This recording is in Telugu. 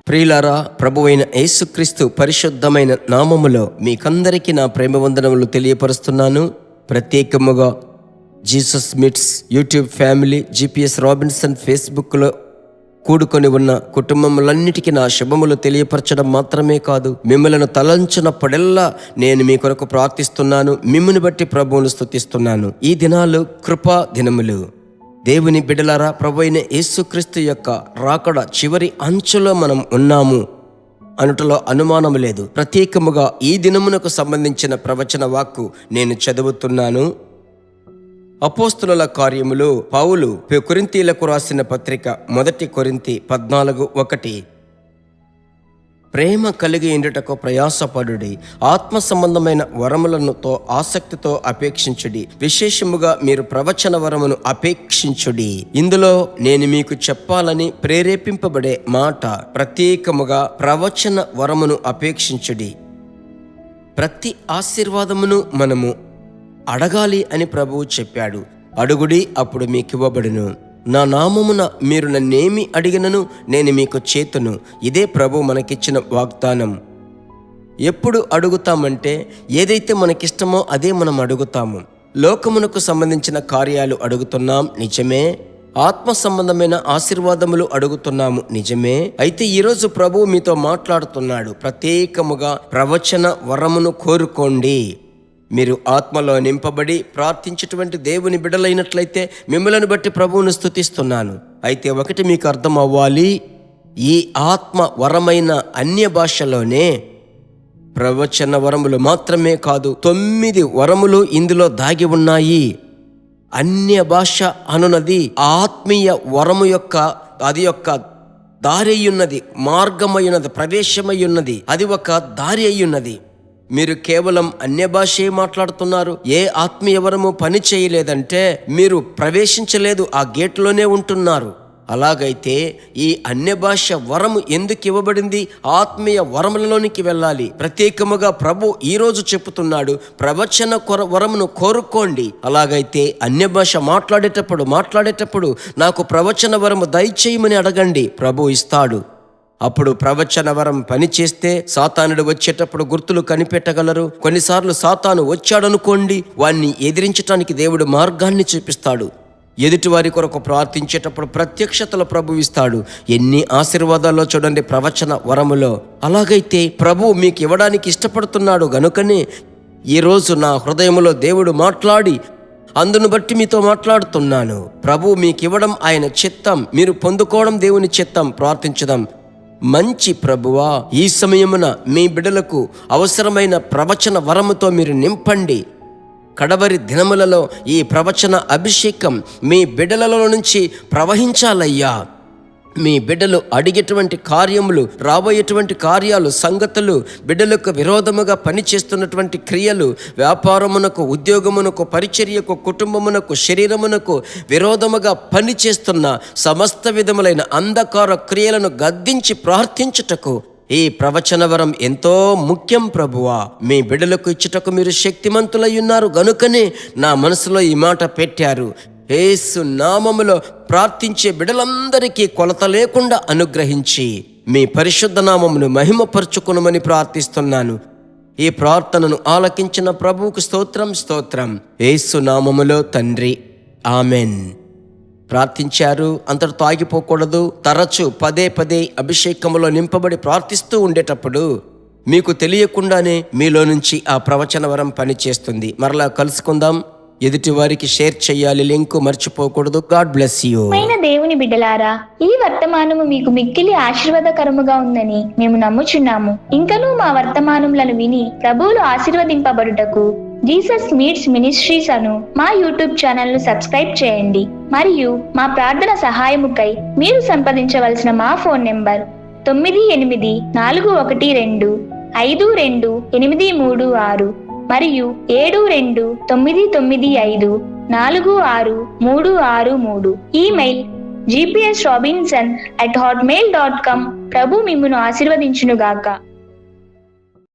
ప్రియులారా, ప్రభువైన యేసుక్రీస్తు పరిశుద్ధమైన నామములో మీకందరికీ నా ప్రేమ వందనములు తెలియపరుస్తున్నాను. ప్రత్యేకముగా Jesus meets YouTube family, GPS Robinson ఫేస్బుక్లో కూడుకొని ఉన్న కుటుంబములన్నిటికీ నా శుభములు తెలియపరచడం మాత్రమే కాదు, మిమ్మలను తలంచినప్పుడెల్లా నేను మీ కొరకు ప్రార్థిస్తున్నాను. మిమ్ముని బట్టి ప్రభువును స్తుతిస్తున్నాను. ఈ దినాలు కృపా దినములు. దేవుని బిడ్డలారా, ప్రభువైన యేసుక్రీస్తు యొక్క రాకడ చివరి అంచులో మనం ఉన్నాము అనుటలో అనుమానం లేదు. ప్రత్యేకముగా ఈ దినమునకు సంబంధించిన ప్రవచన వాక్కు నేను చదువుతున్నాను. అపోస్తుల కార్యములు పౌలు కొరింథీలకు రాసిన పత్రిక 1 కొరింథీ 14:1. ప్రేమ కలిగి ఉండుటకు ప్రయాసపడుడి, ఆత్మ సంబంధమైన వరములతో ఆసక్తితో అపేక్షించుడి, విశేషముగా మీరు ప్రవచన వరమును అపేక్షించుడి. ఇందులో నేను మీకు చెప్పాలని ప్రేరేపింపబడే మాట ప్రత్యేకముగా ప్రవచన వరమును అపేక్షించుడి. ప్రతి ఆశీర్వాదమును మనము అడగాలి అని ప్రభువు చెప్పాడు. అడుగుడి, అప్పుడు మీకు ఇవ్వబడును. నా నామమున మీరు నన్నేమి అడిగినను నేను మీకు చేతును. ఇదే ప్రభు మనకిచ్చిన వాగ్దానం. ఎప్పుడు అడుగుతామంటే ఏదైతే మనకిష్టమో అదే మనం అడుగుతాము. లోకమునకు సంబంధించిన కార్యాలు అడుగుతున్నాం, నిజమే. ఆత్మ సంబంధమైన ఆశీర్వాదములు అడుగుతున్నాము, నిజమే. అయితే ఈరోజు ప్రభువు మీతో మాట్లాడుతున్నాడు. ప్రత్యేకముగా ప్రవచన వరమును కోరుకోండి. మీరు ఆత్మలో నింపబడి ప్రార్థించేటువంటి దేవుని బిడ్డలైనట్లయితే మిమ్మల్ని బట్టి ప్రభువును స్తుతిస్తున్నాను. అయితే ఒకటి మీకు అర్థం అవ్వాలి, ఈ ఆత్మ వరమైన అన్య భాషలోనే ప్రవచన వరములు మాత్రమే కాదు, 9 వరములు ఇందులో దాగి ఉన్నాయి. అన్య భాష అనున్నది ఆత్మీయ వరము యొక్క దారి అయ్యున్నది, మార్గమయ్యున్నది, ప్రవేశమయ్యున్నది. అది ఒక దారి అయ్యున్నది. మీరు కేవలం అన్య భాషే మాట్లాడుతున్నారు, ఏ ఆత్మీయ వరము పని చేయలేదంటే మీరు ప్రవేశించలేదు, ఆ గేట్లోనే ఉంటున్నారు. అలాగైతే ఈ అన్య భాష వరము ఎందుకు ఇవ్వబడింది? ఆత్మీయ వరములలోనికి వెళ్ళాలి. ప్రత్యేకముగా ప్రభు ఈరోజు చెప్పుతున్నాడు, ప్రవచన వరమును కోరుకోండి. అలాగైతే అన్య భాష మాట్లాడేటప్పుడు నాకు ప్రవచన వరము దయచేయమని అడగండి, ప్రభు ఇస్తాడు. అప్పుడు ప్రవచన వరం పనిచేస్తే సాతానుడు వచ్చేటప్పుడు గుర్తులు కనిపెట్టగలరు. కొన్నిసార్లు సాతాను వచ్చాడనుకోండి, వాణ్ణి ఎదిరించడానికి దేవుడు మార్గాన్ని చూపిస్తాడు. ఎదుటివారి కొరకు ప్రార్థించేటప్పుడు ప్రత్యక్షతలు ప్రభు ఇస్తాడు. ఎన్ని ఆశీర్వాదాల్లో చూడండి ప్రవచన వరములో. అలాగైతే ప్రభు మీకు ఇవ్వడానికి ఇష్టపడుతున్నాడు గనుకనే ఈరోజు నా హృదయంలో దేవుడు మాట్లాడి అందును బట్టి మీతో మాట్లాడుతున్నాను. ప్రభు మీకు ఇవ్వడం ఆయన చిత్తం, మీరు పొందుకోవడం దేవుని చిత్తం. ప్రార్థించుదాం. మంచి ప్రభువా, ఈ సమయమున మీ బిడ్డలకు అవసరమైన ప్రవచన వరముతో మీరు నింపండి. కడవరి దినములలో ఈ ప్రవచన అభిషేకం మీ బిడ్డలలో నుంచి ప్రవహించాలయ్యా. మీ బిడ్డలు అడిగేటువంటి కార్యములు, రాబోయేటువంటి కార్యాలు, సంగతులు, బిడ్డలకు విరోధముగా పనిచేస్తున్నటువంటి క్రియలు, వ్యాపారమునకు, ఉద్యోగమునకు, పరిచర్యకు, కుటుంబమునకు, శరీరమునకు విరోధముగా పనిచేస్తున్న సమస్త విధములైన అంధకార క్రియలను గద్దించి ప్రార్థించుటకు ఈ ప్రవచన వరం ఎంతో ముఖ్యం ప్రభువా. మీ బిడ్డలకు ఇచ్చుటకు మీరు శక్తిమంతులై ఉన్నారు గనుకనే నా మనసులో ఈ మాట పెట్టారు. యేసు నామములో ప్రార్థించే బిడ్డలందరికీ కొలత లేకుండా అనుగ్రహించి మీ పరిశుద్ధ నామమును మహిమపరచుకునమని ప్రార్థిస్తున్నాను. ఈ ప్రార్థనను ఆలకించిన ప్రభువుకు స్తోత్రం. యేసు నామములో తండ్రి, ఆమెన్. ప్రార్థించారు, అంతటితో ఆగిపోకూడదు. తరచు పదే అభిషేకములో నింపబడి ప్రార్థిస్తూ ఉండేటప్పుడు మీకు తెలియకుండానే మీలో నుంచి ఆ ప్రవచన వరం పనిచేస్తుంది. మరలా కలుసుకుందాం. ఎదుటి వారికి షేర్ చేయాలి, లింక్ మర్చిపోకూడదు. God bless you. దేవుని బిడ్డలారా, ఈ వర్తమానము మీకు మిక్కిలి ఆశీర్వాదకరముగా ఉందని మేము నమ్ముచున్నాము. ఇంకనూ మా వర్తమానములను విని ప్రభువులు ఆశీర్వదింపబడుటకు జీసస్ మీట్స్ మినిస్ట్రీస్ అను మా యూట్యూబ్ ఛానల్ ను సబ్స్క్రైబ్ చేయండి. మరియు మా ప్రార్థన సహాయముకై మీరు సంప్రదించవలసిన మా ఫోన్ నెంబర్ 9841252836 మరియు 7299546363. Email gpsrobinson@hotmail.com. ప్రభు మిమ్మును ఆశీర్వదించునుగాక.